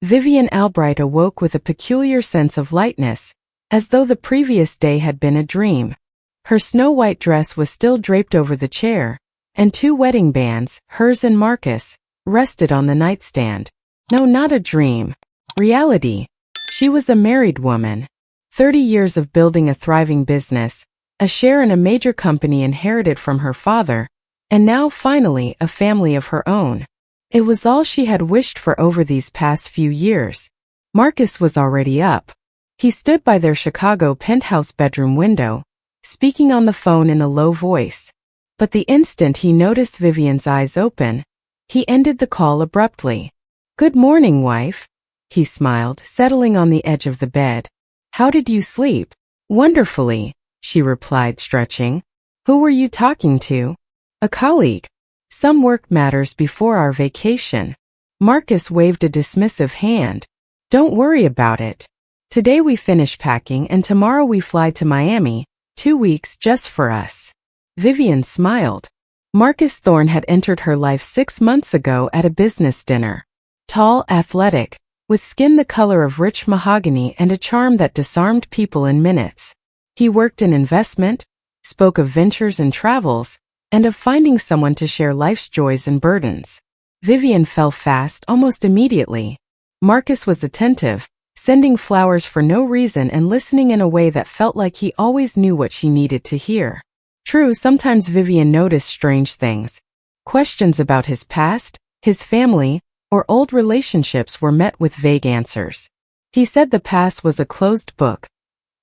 Vivian Albright awoke with a peculiar sense of lightness, as though the previous day had been a dream. Her snow-white dress was still draped over the chair, and 2 wedding bands, hers and Marcus, rested on the nightstand. No, not a dream. Reality. She was a married woman. 30 years of building a thriving business, a share in a major company inherited from her father, and now finally a family of her own. It was all she had wished for over these past few years. Marcus was already up. He stood by their Chicago penthouse bedroom window, speaking on the phone in a low voice. But the instant he noticed Vivian's eyes open, he ended the call abruptly. "Good morning, wife," he smiled, settling on the edge of the bed. "How did you sleep?" "Wonderfully," she replied, stretching. "Who were you talking to?" "A colleague. Some work matters before our vacation." Marcus waved a dismissive hand. "Don't worry about it. Today we finish packing and tomorrow we fly to Miami, 2 weeks just for us." Vivian smiled. Marcus Thorne had entered her life 6 months ago at a business dinner. Tall, athletic, with skin the color of rich mahogany and a charm that disarmed people in minutes. He worked in investment, spoke of ventures and travels, and of finding someone to share life's joys and burdens. Vivian fell fast almost immediately. Marcus was attentive, sending flowers for no reason and listening in a way that felt like he always knew what she needed to hear. True, sometimes Vivian noticed strange things. Questions about his past, his family, or old relationships were met with vague answers. He said the past was a closed book.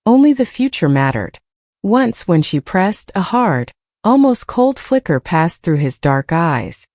Only the future mattered. Once when she pressed, a hard, almost cold flicker passed through his dark eyes.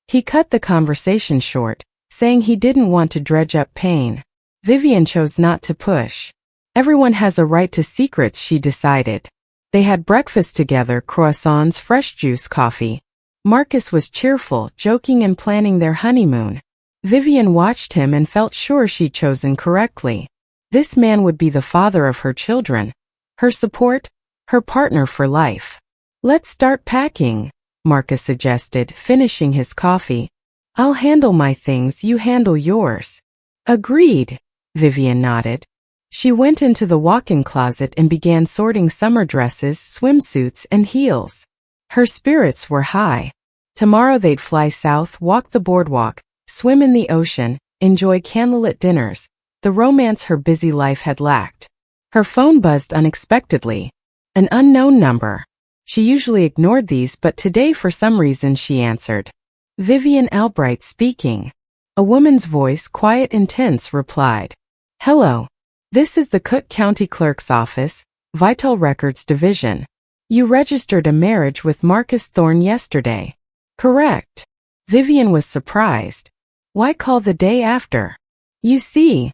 He cut the conversation short, saying he didn't want to dredge up pain. Vivian chose not to push. Everyone has a right to secrets, she decided. They had breakfast together, croissants, fresh juice, coffee. Marcus was cheerful, joking and planning their honeymoon. Vivian watched him and felt sure she'd chosen correctly. This man would be the father of her children, her support, her partner for life. "Let's start packing," Marcus suggested, finishing his coffee. "I'll handle my things, you handle yours." "Agreed," Vivian nodded. She went into the walk-in closet and began sorting summer dresses, swimsuits, and heels. Her spirits were high. Tomorrow they'd fly south, walk the boardwalk, swim in the ocean, enjoy candlelit dinners, the romance her busy life had lacked. Her phone buzzed unexpectedly. An unknown number. She usually ignored these, but today for some reason she answered. Vivian Albright speaking. A woman's voice, quiet and tense, replied. "Hello. This is the Cook County Clerk's office, Vital Records Division. You registered a marriage with Marcus Thorne yesterday." "Correct." Vivian was surprised. "Why call the day after?" "You see,"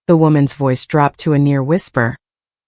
the woman's voice dropped to a near whisper,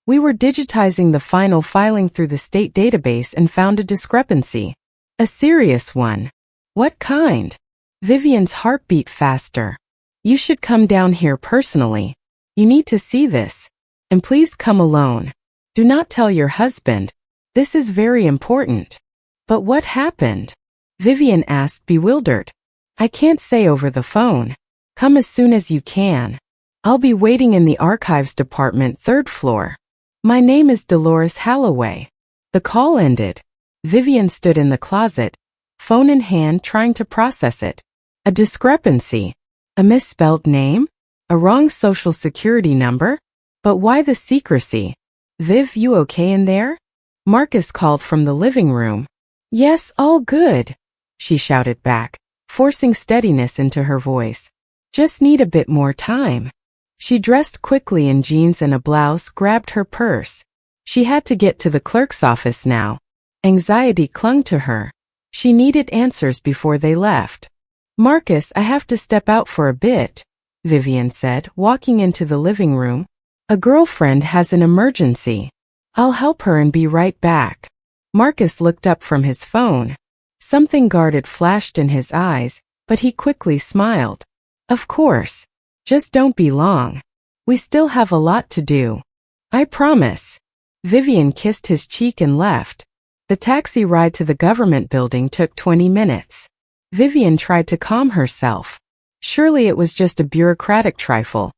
"we were digitizing the final filing through the state database and found a discrepancy. A serious one." "What kind?" Vivian's heart beat faster. "You should come down here personally. You need to see this. And please come alone. Do not tell your husband. This is very important." "But what happened?" Vivian asked, bewildered. "I can't say over the phone. Come as soon as you can. I'll be waiting in the archives department, 3rd floor. My name is Dolores Halloway." The call ended. Vivian stood in the closet, phone in hand, trying to process it. A discrepancy. A misspelled name? A wrong social security number? But why the secrecy? "Viv, you okay in there?" Marcus called from the living room. "Yes, all good," she shouted back, forcing steadiness into her voice. "Just need a bit more time." She dressed quickly in jeans and a blouse, grabbed her purse. She had to get to the clerk's office now. Anxiety clung to her. She needed answers before they left. "Marcus, I have to step out for a bit," Vivian said, walking into the living room. "A girlfriend has an emergency. I'll help her and be right back." Marcus looked up from his phone. Something guarded flashed in his eyes, but he quickly smiled. "Of course. Just don't be long. We still have a lot to do." "I promise." Vivian kissed his cheek and left. The taxi ride to the government building took 20 minutes. Vivian tried to calm herself. Surely it was just a bureaucratic trifle.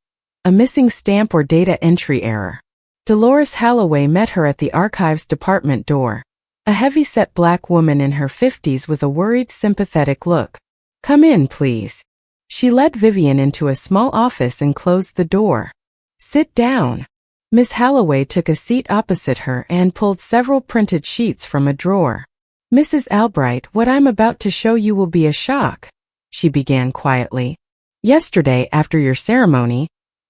A missing stamp or data entry error. Dolores Holloway met her at the archives department door. A heavy-set black woman in her 50s with a worried, sympathetic look. "Come in, please." She led Vivian into a small office and closed the door. "Sit down." Miss Holloway took a seat opposite her and pulled several printed sheets from a drawer. "Mrs. Albright, what I'm about to show you will be a shock," she began quietly. "Yesterday, after your ceremony,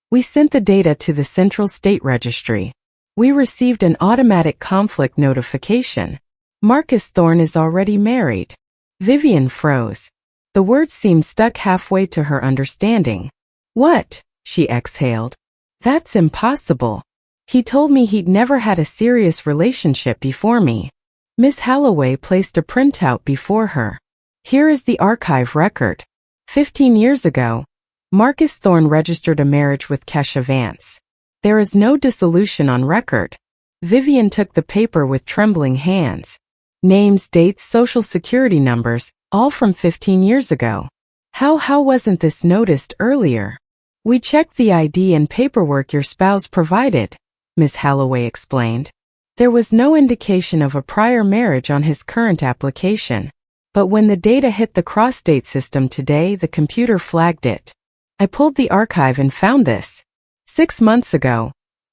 we sent the data to the Central State Registry. We received an automatic conflict notification. Marcus Thorne is already married." Vivian froze. The words seemed stuck halfway to her understanding. "What?" she exhaled. "That's impossible. He told me he'd never had a serious relationship before me." Miss Holloway placed a printout before her. "Here is the archive record. 15 years ago, Marcus Thorne registered a marriage with Kesha Vance. There is no dissolution on record." Vivian took the paper with trembling hands. Names, dates, social security numbers, all from 15 years ago. How wasn't this noticed earlier?" "We checked the ID and paperwork your spouse provided," Miss Holloway explained. "There was no indication of a prior marriage on his current application. But when the data hit the cross-state system today, the computer flagged it. I pulled the archive and found this. 6 months ago,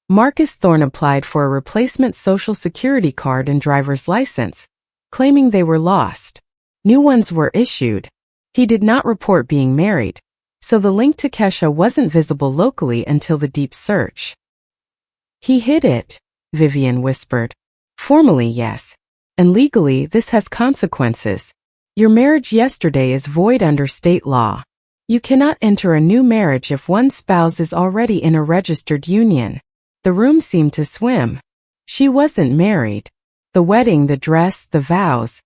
Marcus Thorne applied for a replacement social security card and driver's license, claiming they were lost. New ones were issued. He did not report being married, so the link to Kesha wasn't visible locally until the deep search." "He hid it," Vivian whispered. "Formally, yes. And legally, this has consequences. Your marriage yesterday is void under state law. You cannot enter a new marriage if one spouse is already in a registered union." The room seemed to swim. She wasn't married. The wedding, the dress, the vows,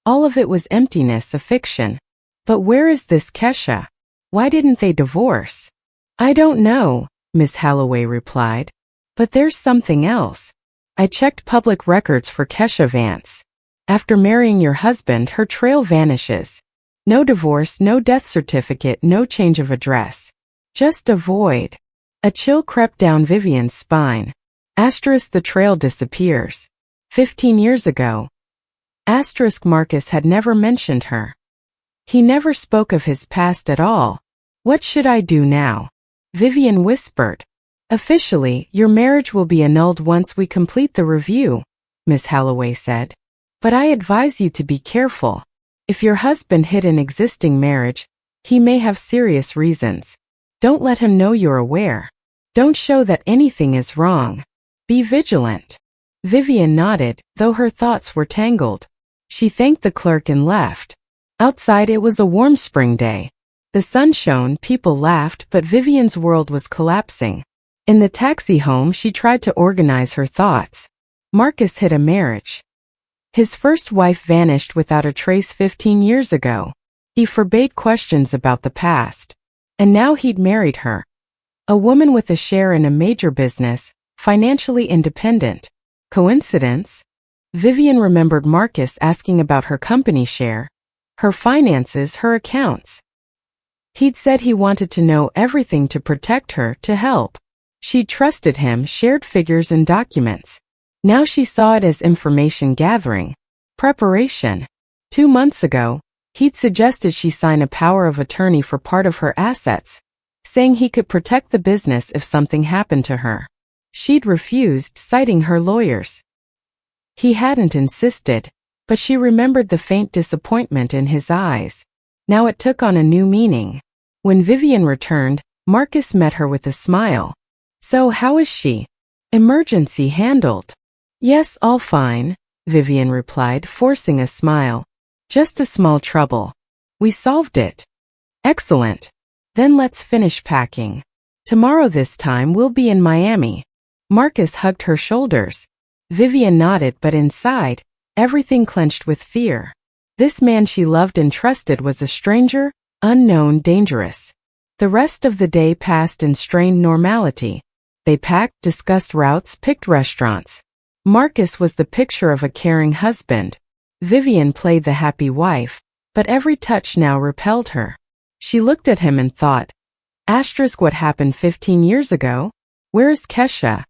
all of it was emptiness, a fiction. But where is this Kesha? Why didn't they divorce? "I don't know," Miss Holloway replied. "But there's something else. I checked public records for Kesha Vance. After marrying your husband, her trail vanishes. No divorce, no death certificate, no change of address. Just a void." A chill crept down Vivian's spine. Asterisk, the trail disappears. 15 years ago. Asterisk, Marcus had never mentioned her. He never spoke of his past at all. "What should I do now?" Vivian whispered. "Officially, your marriage will be annulled once we complete the review," Miss Holloway said. "But I advise you to be careful. If your husband hid an existing marriage, he may have serious reasons. Don't let him know you're aware. Don't show that anything is wrong. Be vigilant." Vivian nodded, though her thoughts were tangled. She thanked the clerk and left. Outside it was a warm spring day. The sun shone, people laughed, but Vivian's world was collapsing. In the taxi home, she tried to organize her thoughts. Marcus hid a marriage. His first wife vanished without a trace 15 years ago. He forbade questions about the past. And now he'd married her. A woman with a share in a major business, financially independent. Coincidence? Vivian remembered Marcus asking about her company share, her finances, her accounts. He'd said he wanted to know everything to protect her, to help. She trusted him, shared figures and documents. Now she saw it as information gathering. Preparation. 2 months ago, he'd suggested she sign a power of attorney for part of her assets, saying he could protect the business if something happened to her. She'd refused, citing her lawyers. He hadn't insisted, but she remembered the faint disappointment in his eyes. Now it took on a new meaning. When Vivian returned, Marcus met her with a smile. "So how is she?" "Emergency handled." "Yes, all fine," Vivian replied, forcing a smile. "Just a small trouble. We solved it." "Excellent. Then let's finish packing. Tomorrow this time we'll be in Miami." Marcus hugged her shoulders. Vivian nodded, but inside, everything clenched with fear. This man she loved and trusted was a stranger, unknown, dangerous. The rest of the day passed in strained normality. They packed, discussed routes, picked restaurants. Marcus was the picture of a caring husband. Vivian played the happy wife, but every touch now repelled her. She looked at him and thought, asterisk, what happened 15 years ago? Where is Kesha?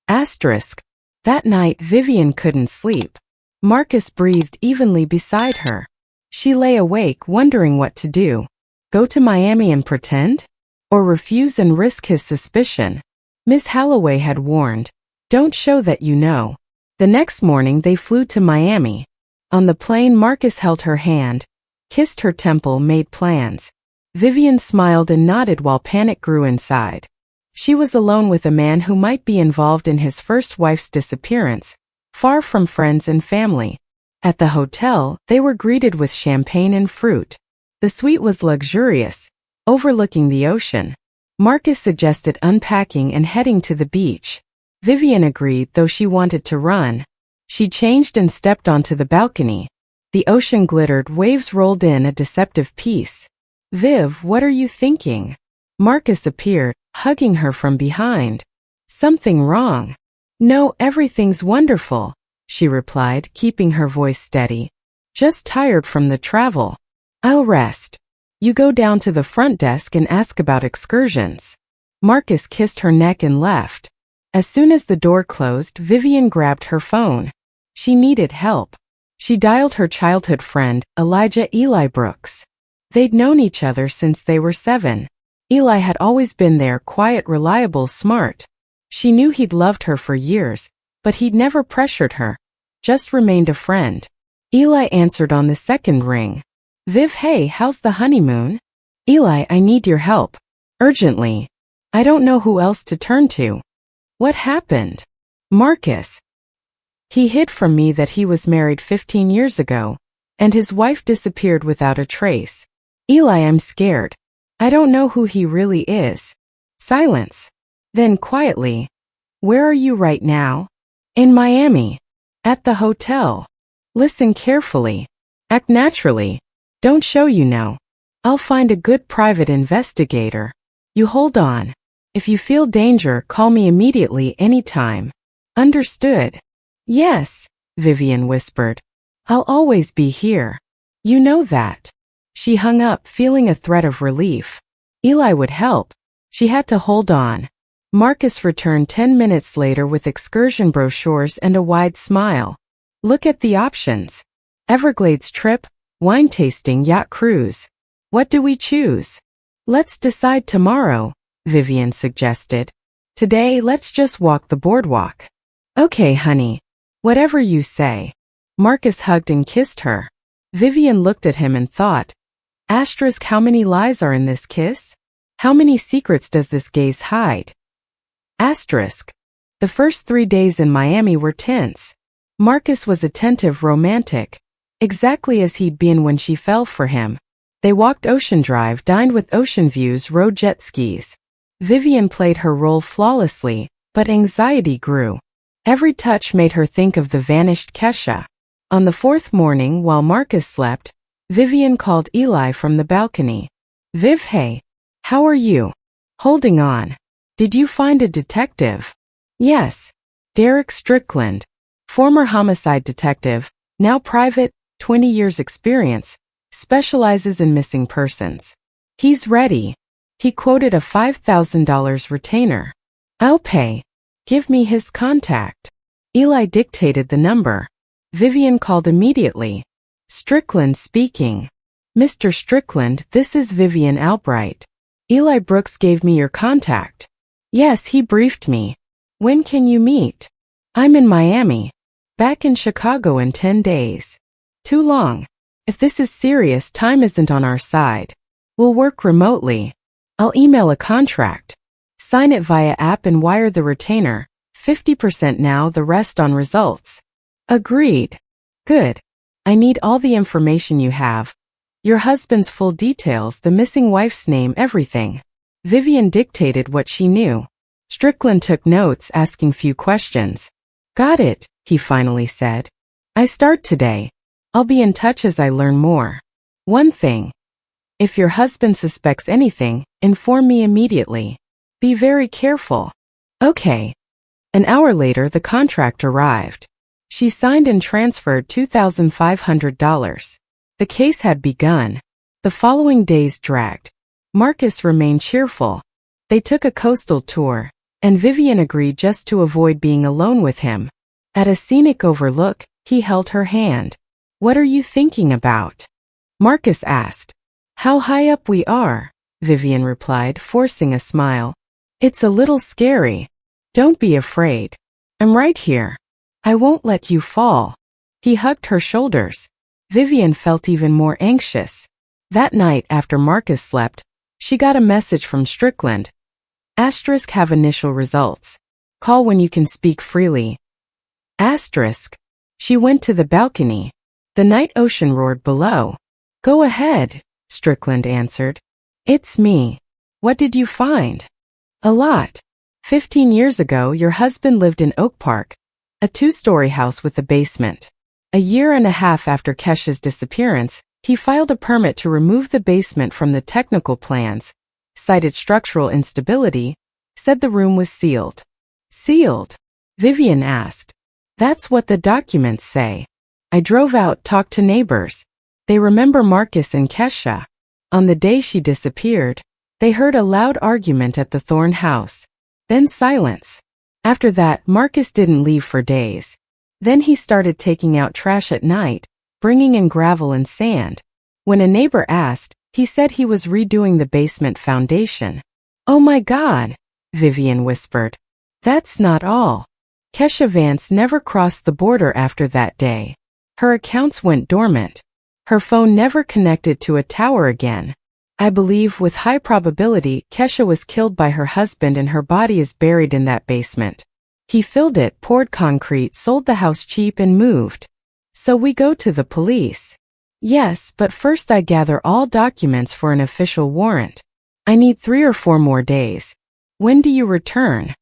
Asterisk. That night Vivian couldn't sleep. Marcus breathed evenly beside her. She lay awake wondering what to do. Go to Miami and pretend? Or refuse and risk his suspicion? Miss Holloway had warned, don't show that you know. The next morning they flew to Miami. On the plane Marcus held her hand, kissed her temple, made plans. Vivian smiled and nodded while panic grew inside. She was alone with a man who might be involved in his first wife's disappearance, far from friends and family. At the hotel, they were greeted with champagne and fruit. The suite was luxurious, overlooking the ocean. Marcus suggested unpacking and heading to the beach. Vivian agreed, though she wanted to run. She changed and stepped onto the balcony. The ocean glittered, waves rolled in, a deceptive peace. Viv, what are you thinking? Marcus appeared, hugging her from behind. Something wrong? No, everything's wonderful, she replied, keeping her voice steady. Just tired from the travel. I'll rest. You go down to the front desk and ask about excursions. Marcus kissed her neck and left. As soon as the door closed, Vivian grabbed her phone. She needed help. She dialed her childhood friend, Elijah Eli Brooks. They'd known each other since they were 7. Eli had always been there, quiet, reliable, smart. She knew he'd loved her for years, but he'd never pressured her, just remained a friend. Eli answered on the second ring. Viv, hey, how's the honeymoon? Eli, I need your help. Urgently. I don't know who else to turn to. What happened? Marcus. He hid from me that he was married 15 years ago, and his wife disappeared without a trace. Eli, I'm scared. I don't know who he really is. Silence. Then quietly. Where are you right now? In Miami. At the hotel. Listen carefully. Act naturally. Don't show you know. I'll find a good private investigator. You hold on. If you feel danger, call me immediately, anytime. Understood? Yes, Vivian whispered. I'll always be here. You know that. She hung up, feeling a threat of relief. Eli would help. She had to hold on. Marcus returned 10 minutes later with excursion brochures and a wide smile. Look at the options. Everglades trip, wine tasting, yacht cruise. What do we choose? Let's decide tomorrow, Vivian suggested. Today, let's just walk the boardwalk. Okay, honey. Whatever you say. Marcus hugged and kissed her. Vivian looked at him and thought, asterisk, how many lies are in this kiss? How many secrets does this gaze hide? Asterisk. The first 3 days in Miami were tense. Marcus was attentive, romantic, exactly as he'd been when she fell for him. They walked Ocean Drive, dined with ocean views, rode jet skis. Vivian played her role flawlessly, but anxiety grew. Every touch made her think of the vanished Kesha. On the 4th morning, while Marcus slept, Vivian called Eli from the balcony. Viv, hey. How are you? Holding on. Did you find a detective? Yes. Derek Strickland. Former homicide detective, now private, 20 years experience, specializes in missing persons. He's ready. He quoted a $5,000 retainer. I'll pay. Give me his contact. Eli dictated the number. Vivian called immediately. Strickland speaking. Mr. Strickland, this is Vivian Albright. Eli Brooks gave me your contact. Yes, he briefed me. When can you meet? I'm in Miami. Back in Chicago in 10 days. Too long. If this is serious, time isn't on our side. We'll work remotely. I'll email a contract. Sign it via app and wire the retainer. 50% now, the rest on results. Agreed. Good. I need all the information you have. Your husband's full details, the missing wife's name, everything. Vivian dictated what she knew. Strickland took notes, asking few questions. Got it, he finally said. I start today. I'll be in touch as I learn more. One thing. If your husband suspects anything, inform me immediately. Be very careful. Okay. An hour later, the contract arrived. She signed and transferred $2,500. The case had begun. The following days dragged. Marcus remained cheerful. They took a coastal tour, and Vivian agreed just to avoid being alone with him. At a scenic overlook, he held her hand. "What are you thinking about?" Marcus asked. "How high up we are," Vivian replied, forcing a smile. "It's a little scary. Don't be afraid. I'm right here. I won't let you fall." He hugged her shoulders. Vivian felt even more anxious. That night after Marcus slept, she got a message from Strickland. Asterisk have initial results. Call when you can speak freely. Asterisk. She went to the balcony. The night ocean roared below. "Go ahead," Strickland answered. "It's me. What did you find?" "A lot. 15 years ago, your husband lived in Oak Park, a 2-story house with a basement. A year and a half after Kesha's disappearance, he filed a permit to remove the basement from the technical plans, cited structural instability, said the room was sealed." "Sealed?" Vivian asked. "That's what the documents say. I drove out, talked to neighbors. They remember Marcus and Kesha. On the day she disappeared, they heard a loud argument at the Thorne house. Then silence. After that, Marcus didn't leave for days. Then he started taking out trash at night, bringing in gravel and sand. When a neighbor asked, he said he was redoing the basement foundation." "Oh my God," Vivian whispered. "That's not all. Kesha Vance never crossed the border after that day. Her accounts went dormant. Her phone never connected to a tower again. I believe with high probability Kesha was killed by her husband and her body is buried in that basement. He filled it, poured concrete, sold the house cheap and moved. So we go to the police." "Yes, but first I gather all documents for an official warrant. I need 3 or 4 more days. When do you return?"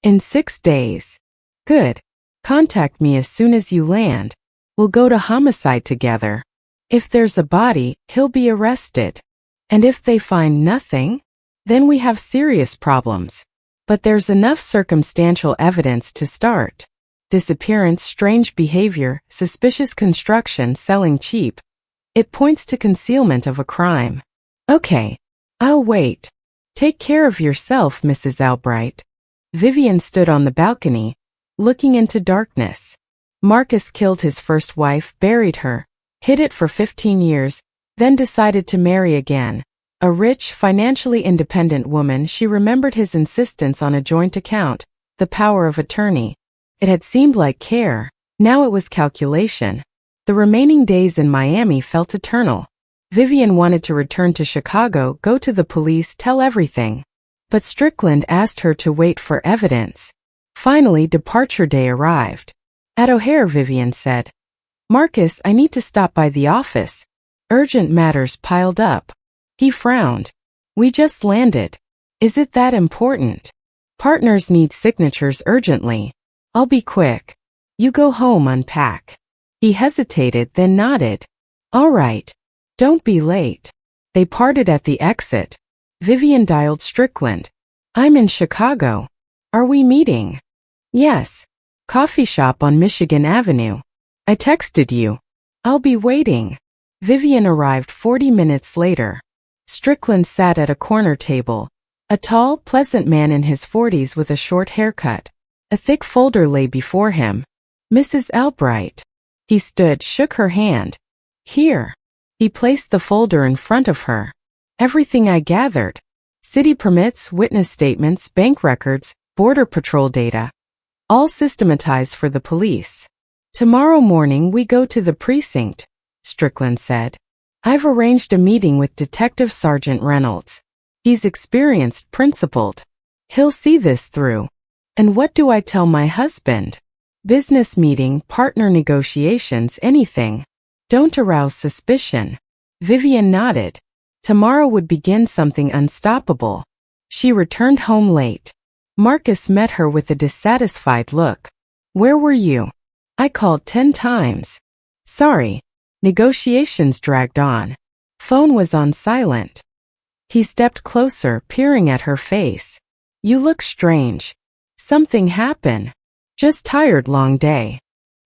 "In 6 days." "Good. Contact me as soon as you land. We'll go to homicide together. If there's a body, he'll be arrested. And if they find nothing, then we have serious problems. But there's enough circumstantial evidence to start. Disappearance, strange behavior, suspicious construction, selling cheap. It points to concealment of a crime." "Okay. I'll wait. Take care of yourself, Mrs. Albright." Vivian stood on the balcony, looking into darkness. Marcus killed his first wife, buried her, hid it for 15 years, then decided to marry again. A rich, financially independent woman, she remembered his insistence on a joint account, the power of attorney. It had seemed like care. Now it was calculation. The remaining days in Miami felt eternal. Vivian wanted to return to Chicago, go to the police, tell everything. But Strickland asked her to wait for evidence. Finally, departure day arrived. At O'Hare, Vivian said, "Marcus, I need to stop by the office. Urgent matters piled up." He frowned. "We just landed. Is it that important? Partners need signatures urgently. I'll be quick. You go home, unpack." He hesitated, then nodded. "All right. Don't be late." They parted at the exit. Vivian dialed Strickland. "I'm in Chicago. Are we meeting?" "Yes. Coffee shop on Michigan Avenue. I texted you. I'll be waiting." Vivian arrived 40 minutes later. Strickland sat at a corner table. A tall, pleasant man in his 40s with a short haircut. A thick folder lay before him. "Mrs. Albright." He stood, shook her hand. "Here." He placed the folder in front of her. "Everything I gathered. City permits, witness statements, bank records, border patrol data. All systematized for the police. Tomorrow morning we go to the precinct," Strickland said. "I've arranged a meeting with Detective Sergeant Reynolds. He's experienced, principled. He'll see this through. And what do I tell my husband? Business meeting, partner negotiations, anything. Don't arouse suspicion." Vivian nodded. Tomorrow would begin something unstoppable. She returned home late. Marcus met her with a dissatisfied look. "Where were you?" "I called 10 times. Sorry." Negotiations dragged on. Phone was on silent. He stepped closer, peering at her face. "You look strange. Something happened." "Just tired, long day."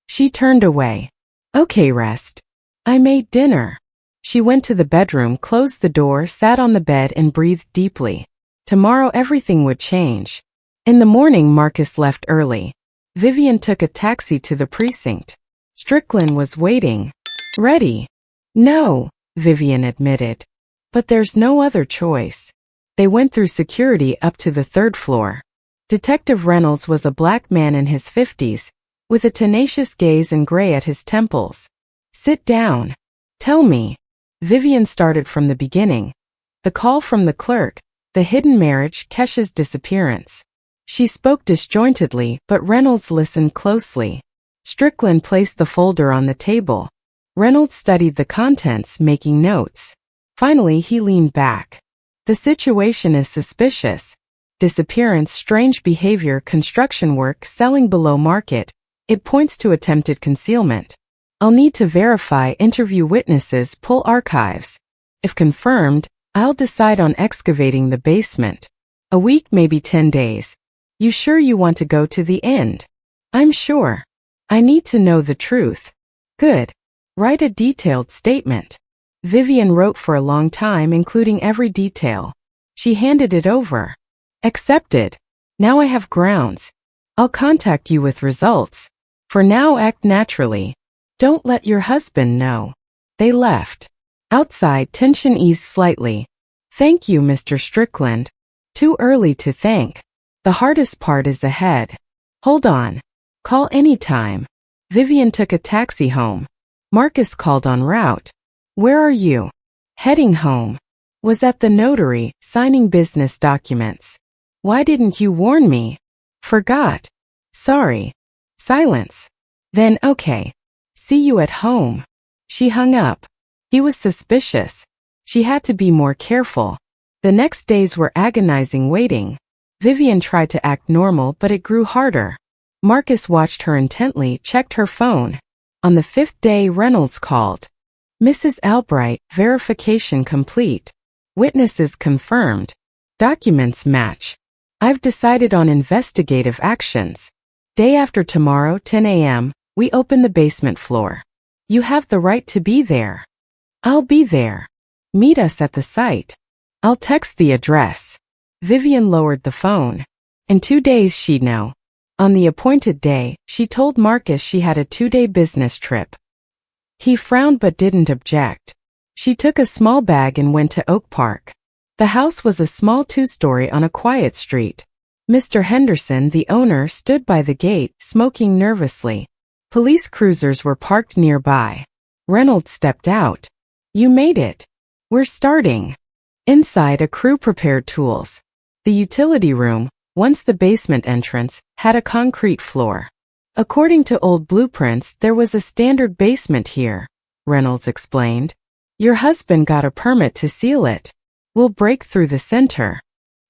She turned away. "Okay, rest. I made dinner." She went to the bedroom, closed the door, sat on the bed and breathed deeply. Tomorrow everything would change. In the morning, Marcus left early. Vivian took a taxi to the precinct. Strickland was waiting. Ready? No, Vivian admitted. But there's no other choice. They went through security up to the third floor. Detective Reynolds was a black man in his 50s, with a tenacious gaze and gray at his temples. Sit down. Tell me. Vivian started from the beginning. The call from the clerk, the hidden marriage, Kesha's disappearance. She spoke disjointedly, but Reynolds listened closely. Strickland placed the folder on the table. Reynolds studied the contents, making notes. Finally, he leaned back. The situation is suspicious. Disappearance, strange behavior, construction work, selling below market. It points to attempted concealment. I'll need to verify, interview witnesses, pull archives. If confirmed, I'll decide on excavating the basement. A week, maybe 10 days. You sure you want to go to the end? I'm sure. I need to know the truth. Good. Write a detailed statement. Vivian wrote for a long time, including every detail. She handed it over. Accepted. Now I have grounds. I'll contact you with results. For now, act naturally. Don't let your husband know. They left. Outside, tension eased slightly. Thank you, Mr. Strickland. Too early to thank. The hardest part is ahead. Hold on. Call anytime. Vivian took a taxi home. Marcus called en route. Where are you? Heading home. Was at the notary, signing business documents. Why didn't you warn me? Forgot. Sorry. Silence. Then okay. See you at home. She hung up. He was suspicious. She had to be more careful. The next days were agonizing waiting. Vivian tried to act normal, but it grew harder. Marcus watched her intently, checked her phone. On the 5th day, Reynolds called. Mrs. Albright, verification complete. Witnesses confirmed. Documents match. I've decided on investigative actions. Day after tomorrow, 10 a.m., we open the basement floor. You have the right to be there. I'll be there. Meet us at the site. I'll text the address. Vivian lowered the phone. In 2 days she'd know. On the appointed day, she told Marcus she had a 2-day business trip. He frowned but didn't object. She took a small bag and went to Oak Park. The house was a small 2-story on a quiet street. Mr. Henderson, the owner, stood by the gate, smoking nervously. Police cruisers were parked nearby. Reynolds stepped out. You made it. We're starting. Inside, a crew prepared tools. The utility room, once the basement entrance, had a concrete floor. According to old blueprints, there was a standard basement here, Reynolds explained. Your husband got a permit to seal it. We'll break through the center.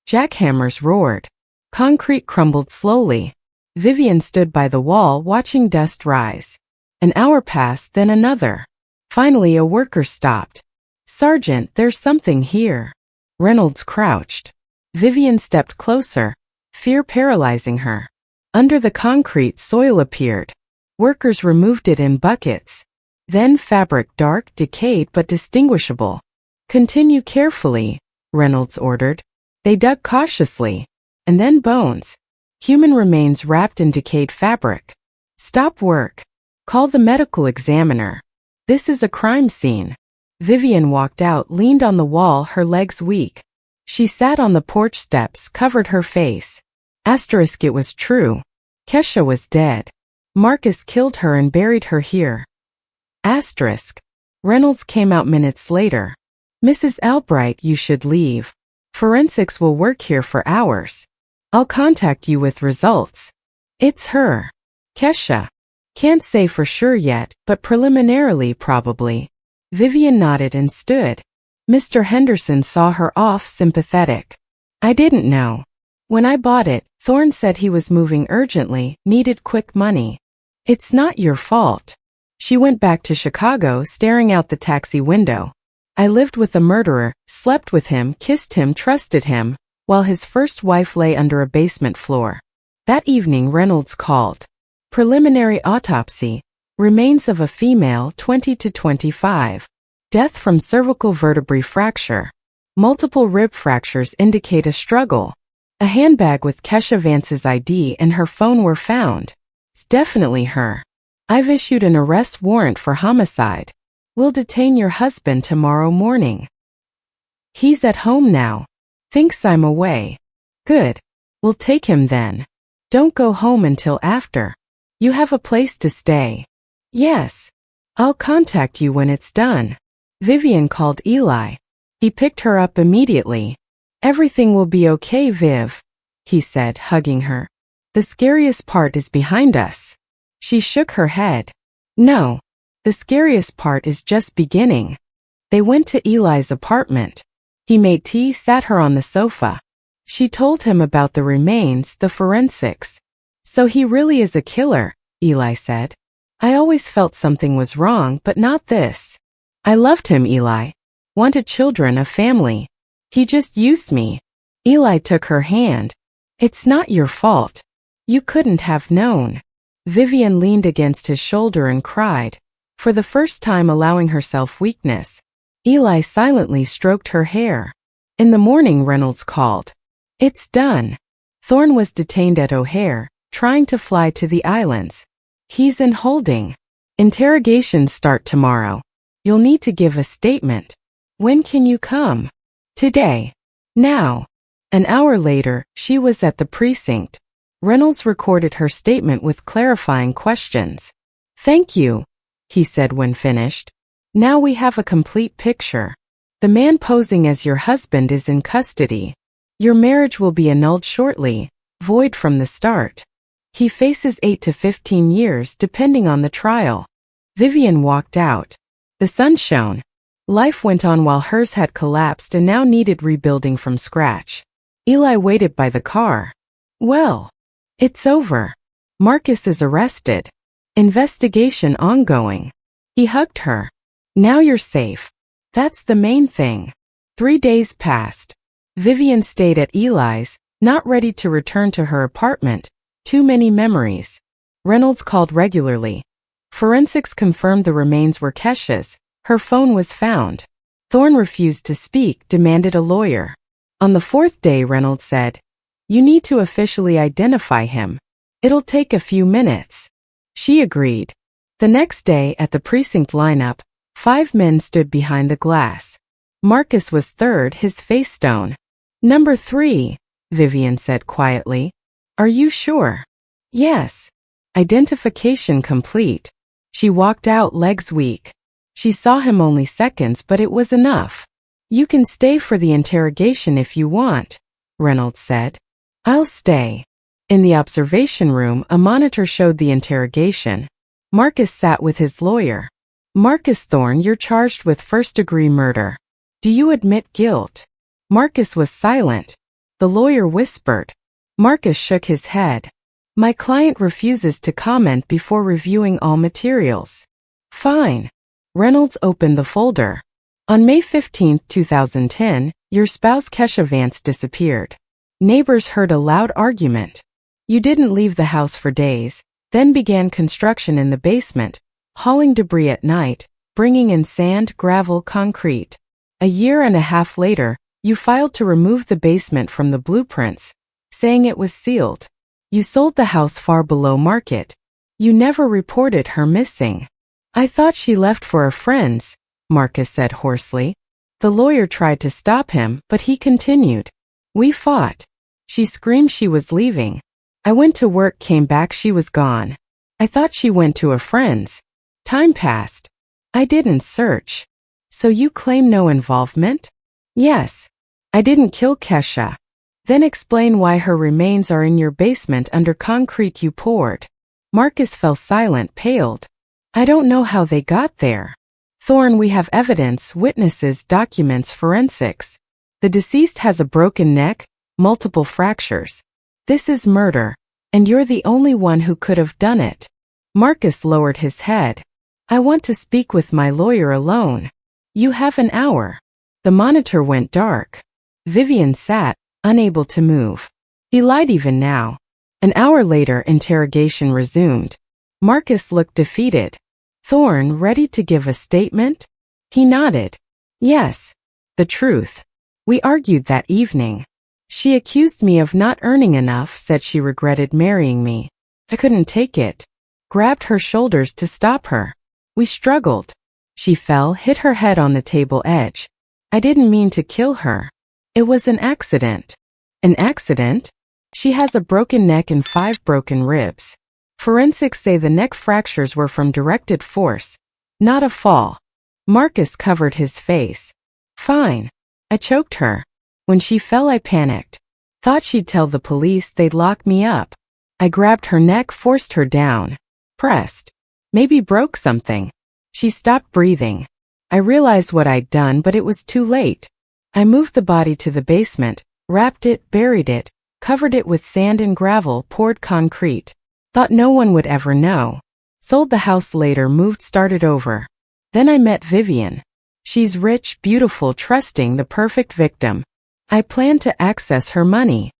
Jackhammers roared. Concrete crumbled slowly. Vivian stood by the wall watching dust rise. An hour passed, then another. Finally, a worker stopped. Sergeant, there's something here. Reynolds crouched. Vivian stepped closer, fear paralyzing her. Under the concrete, soil appeared. Workers removed it in buckets. Then fabric, dark, decayed but distinguishable. Continue carefully, Reynolds ordered. They dug cautiously. And then bones. Human remains wrapped in decayed fabric. Stop work. Call the medical examiner. This is a crime scene. Vivian walked out, leaned on the wall, her legs weak. She sat on the porch steps, covered her face. Asterisk, it was true. Kesha was dead. Marcus killed her and buried her here. Asterisk. Reynolds came out minutes later. Mrs. Albright, you should leave. Forensics will work here for hours. I'll contact you with results. It's her. Kesha. Can't say for sure yet, but preliminarily probably. Vivian nodded and stood. Mr. Henderson saw her off, sympathetic. I didn't know. When I bought it, Thorne said he was moving urgently, needed quick money. It's not your fault. She went back to Chicago, staring out the taxi window. I lived with a murderer, slept with him, kissed him, trusted him, while his first wife lay under a basement floor. That evening, Reynolds called. Preliminary autopsy. Remains of a female, 20 to 25. Death from cervical vertebrae fracture. Multiple rib fractures indicate a struggle. A handbag with Kesha Vance's ID and her phone were found. It's definitely her. I've issued an arrest warrant for homicide. We'll detain your husband tomorrow morning. He's at home now. Thinks I'm away. Good. We'll take him then. Don't go home until after. You have a place to stay. Yes. I'll contact you when it's done. Vivian called Eli. He picked her up immediately. Everything will be okay, Viv, he said, hugging her. The scariest part is behind us. She shook her head. No, the scariest part is just beginning. They went to Eli's apartment. He made tea, sat her on the sofa. She told him about the remains, the forensics. So he really is a killer, Eli said. I always felt something was wrong, but not this. I loved him, Eli. Wanted children, a family. He just used me. Eli took her hand. It's not your fault. You couldn't have known. Vivian leaned against his shoulder and cried, for the first time allowing herself weakness. Eli silently stroked her hair. In the morning, Reynolds called. It's done. Thorne was detained at O'Hare, trying to fly to the islands. He's in holding. Interrogations start tomorrow. You'll need to give a statement. When can you come? Today. Now. An hour later, she was at the precinct. Reynolds recorded her statement with clarifying questions. Thank you, he said when finished. Now we have a complete picture. The man posing as your husband is in custody. Your marriage will be annulled shortly, void from the start. He faces 8 to 15 years depending on the trial. Vivian walked out. The sun shone. Life went on while hers had collapsed and now needed rebuilding from scratch. Eli waited by the car. Well, it's over. Marcus is arrested. Investigation ongoing. He hugged her. Now you're safe. That's the main thing. 3 days passed. Vivian stayed at Eli's, not ready to return to her apartment. Too many memories. Reynolds called regularly. Forensics confirmed the remains were Kesha's. Her phone was found. Thorne refused to speak, demanded a lawyer. On the 4th day, Reynolds said, You need to officially identify him. It'll take a few minutes. She agreed. The next day, at the precinct lineup, 5 men stood behind the glass. Marcus was third, his face stone. Number 3, Vivian said quietly. Are you sure? Yes. Identification complete. She walked out, legs weak. She saw him only seconds, but it was enough. You can stay for the interrogation if you want, Reynolds said. I'll stay. In the observation room, a monitor showed the interrogation. Marcus sat with his lawyer. Marcus Thorne, you're charged with first-degree murder. Do you admit guilt? Marcus was silent. The lawyer whispered. Marcus shook his head. My client refuses to comment before reviewing all materials. Fine. Reynolds opened the folder. On May 15, 2010, your spouse Kesha Vance disappeared. Neighbors heard a loud argument. You didn't leave the house for days, then began construction in the basement, hauling debris at night, bringing in sand, gravel, concrete. A year and a half later, you filed to remove the basement from the blueprints, saying it was sealed. You sold the house far below market. You never reported her missing. I thought she left for a friend's, Marcus said hoarsely. The lawyer tried to stop him, but he continued. We fought. She screamed she was leaving. I went to work, came back, she was gone. I thought she went to a friend's. Time passed. I didn't search. So you claim no involvement? Yes. I didn't kill Kesha. Then explain why her remains are in your basement under concrete you poured. Marcus fell silent, paled. I don't know how they got there. Thorne, we have evidence, witnesses, documents, forensics. The deceased has a broken neck, multiple fractures. This is murder, and you're the only one who could have done it. Marcus lowered his head. I want to speak with my lawyer alone. You have an hour. The monitor went dark. Vivian sat, unable to move. He lied even now. An hour later, interrogation resumed. Marcus looked defeated. Thorne, ready to give a statement? He nodded. Yes. The truth. We argued that evening. She accused me of not earning enough, said she regretted marrying me. I couldn't take it. Grabbed her shoulders to stop her. We struggled. She fell, hit her head on the table edge. I didn't mean to kill her. It was an accident. An accident? She has a broken neck and 5 broken ribs. Forensics say the neck fractures were from directed force, not a fall. Marcus covered his face. Fine. I choked her. When she fell, I panicked. Thought she'd tell the police, they'd lock me up. I grabbed her neck, forced her down. Pressed. Maybe broke something. She stopped breathing. I realized what I'd done, but it was too late. I moved the body to the basement, wrapped it, buried it, covered it with sand and gravel, poured concrete. Thought no one would ever know. Sold the house later, moved, started over. Then I met Vivian. She's rich, beautiful, trusting, the perfect victim. I planned to access her money.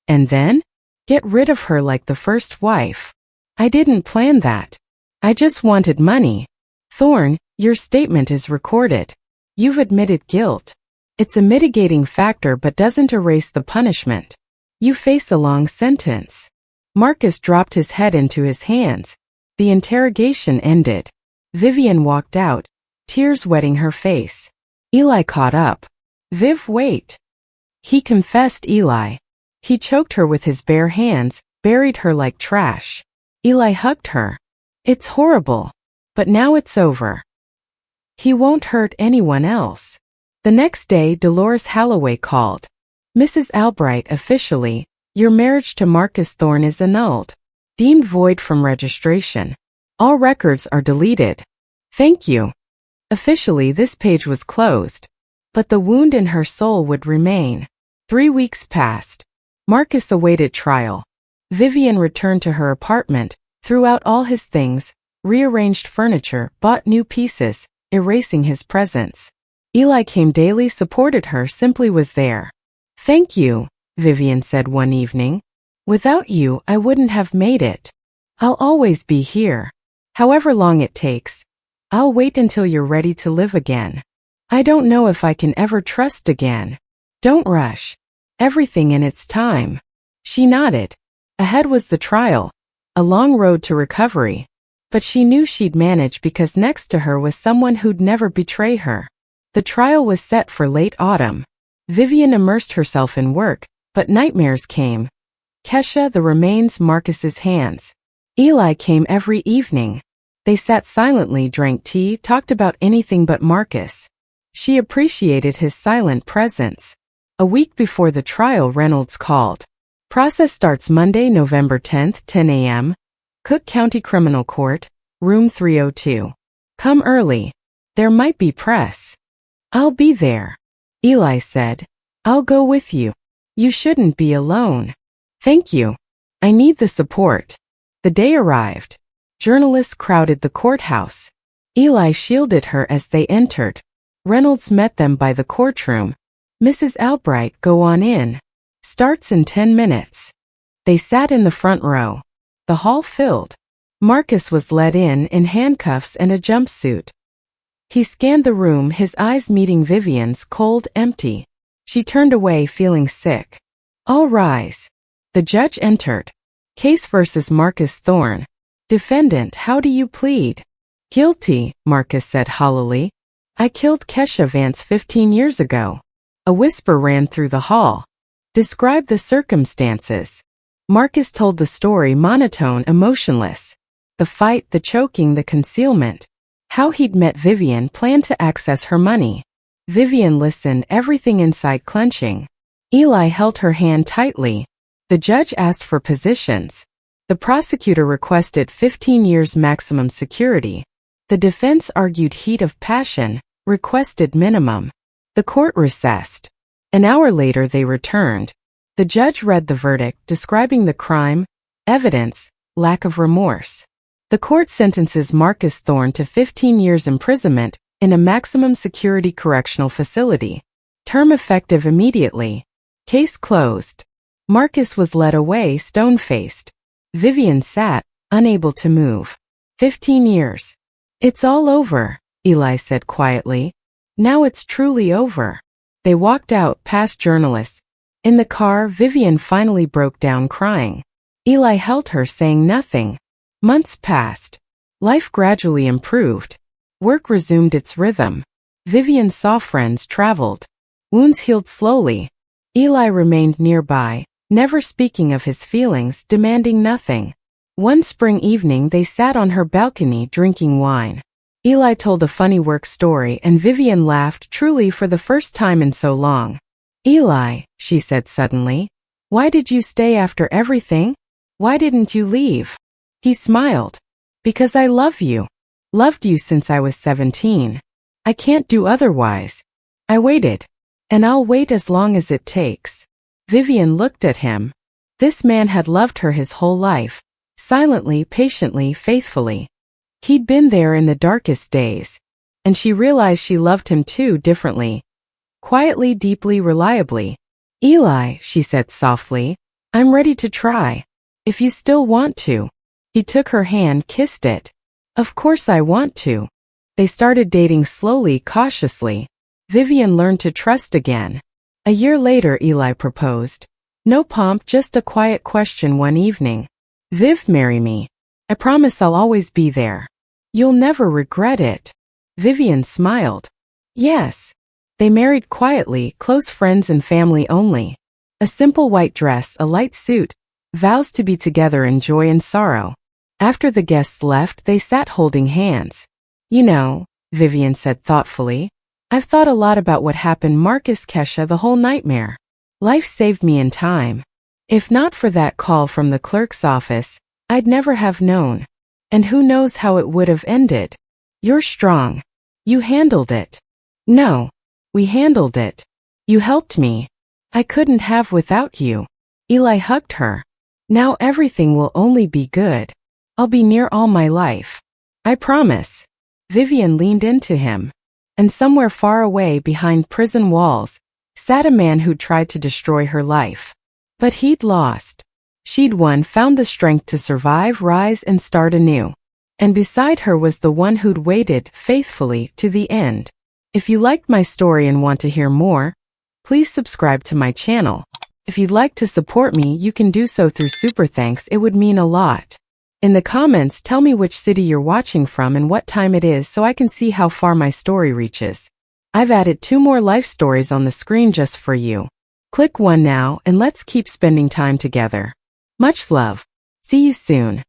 And then? Get rid of her like the first wife. I didn't plan that. I just wanted money. Thorne, your statement is recorded. You've admitted guilt. It's a mitigating factor but doesn't erase the punishment. You face a long sentence. Marcus dropped his head into his hands. The interrogation ended. Vivian walked out, tears wetting her face. Eli caught up. Viv, wait. He confessed, Eli. He choked her with his bare hands, buried her like trash. Eli hugged her. It's horrible. But now it's over. He won't hurt anyone else. The next day, Dolores Holloway called. Mrs. Albright, officially, your marriage to Marcus Thorne is annulled. Deemed void from registration. All records are deleted. Thank you. Officially, this page was closed. But the wound in her soul would remain. 3 weeks passed. Marcus awaited trial. Vivian returned to her apartment, threw out all his things, rearranged furniture, bought new pieces, erasing his presence. Eli came daily, supported her, simply was there. Thank you, Vivian said one evening. Without you, I wouldn't have made it. I'll always be here. However long it takes. I'll wait until you're ready to live again. I don't know if I can ever trust again. Don't rush. Everything in its time. She nodded. Ahead was the trial. A long road to recovery. But she knew she'd manage because next to her was someone who'd never betray her. The trial was set for late autumn. Vivian immersed herself in work, but nightmares came. Kesha, the remains, Marcus's hands. Eli came every evening. They sat silently, drank tea, talked about anything but Marcus. She appreciated his silent presence. A week before the trial, Reynolds called. Process starts Monday, November 10th, 10 a.m. Cook County Criminal Court, Room 302. Come early. There might be press. I'll be there. Eli said. I'll go with you. You shouldn't be alone. Thank you. I need the support. The day arrived. Journalists crowded the courthouse. Eli shielded her as they entered. Reynolds met them by the courtroom. Mrs. Albright, go on in. Starts in 10 minutes. They sat in the front row. The hall filled. Marcus was led in handcuffs and a jumpsuit. He scanned the room, his eyes meeting Vivian's, cold, empty. She turned away, feeling sick. All rise. The judge entered. Case versus Marcus Thorne. Defendant, how do you plead? Guilty, Marcus said hollowly. I killed Kesha Vance 15 years ago. A whisper ran through the hall. Describe the circumstances. Marcus told the story, monotone, emotionless. The fight, the choking, the concealment. How he'd met Vivian, planned to access her money. Vivian listened, everything inside clenching. Eli held her hand tightly. The judge asked for positions. The prosecutor requested 15 years maximum security. The defense argued heat of passion, requested minimum. The court recessed. An hour later they returned. The judge read the verdict, describing the crime, evidence, lack of remorse. The court sentences Marcus Thorne to 15 years imprisonment in a maximum security correctional facility. Term effective immediately. Case closed. Marcus was led away, stone-faced. Vivian sat, unable to move. 15 years. It's all over, Eli said quietly. Now it's truly over. They walked out past journalists. In the car, Vivian finally broke down crying. Eli held her, saying nothing. Months passed. Life gradually improved. Work resumed its rhythm. Vivian saw friends, traveled. Wounds healed slowly. Eli remained nearby, never speaking of his feelings, demanding nothing. One spring evening they sat on her balcony drinking wine. Eli told a funny work story and Vivian laughed, truly for the first time in so long. "Eli," she said suddenly, "why did you stay after everything? Why didn't you leave?" He smiled. "Because I love you. Loved you since I was 17. I can't do otherwise. I waited. And I'll wait as long as it takes." Vivian looked at him. This man had loved her his whole life, silently, patiently, faithfully. He'd been there in the darkest days. And she realized she loved him too, differently. Quietly, deeply, reliably. "Eli," she said softly, "I'm ready to try. If you still want to." He took her hand, kissed it. "Of course I want to." They started dating slowly, cautiously. Vivian learned to trust again. A year later, Eli proposed. No pomp, just a quiet question one evening. "Viv, marry me. I promise I'll always be there. You'll never regret it." Vivian smiled. Yes. They married quietly, close friends and family only. A simple white dress, a light suit, vows to be together in joy and sorrow. After the guests left, they sat holding hands. "You know," Vivian said thoughtfully, "I've thought a lot about what happened, Marcus, Kesha, the whole nightmare. Life saved me in time. If not for that call from the clerk's office, I'd never have known. And who knows how it would have ended. You're strong. You handled it." "No. We handled it. You helped me. I couldn't have without you." Eli hugged her. "Now everything will only be good. I'll be near all my life. I promise." Vivian leaned into him. And somewhere far away behind prison walls sat a man who'd tried to destroy her life. But he'd lost. She'd won, found the strength to survive, rise, and start anew. And beside her was the one who'd waited faithfully to the end. If you liked my story and want to hear more, please subscribe to my channel. If you'd like to support me, you can do so through Super Thanks. It would mean a lot. In the comments, tell me which city you're watching from and what time it is so I can see how far my story reaches. I've added 2 more life stories on the screen just for you. Click one now and let's keep spending time together. Much love. See you soon.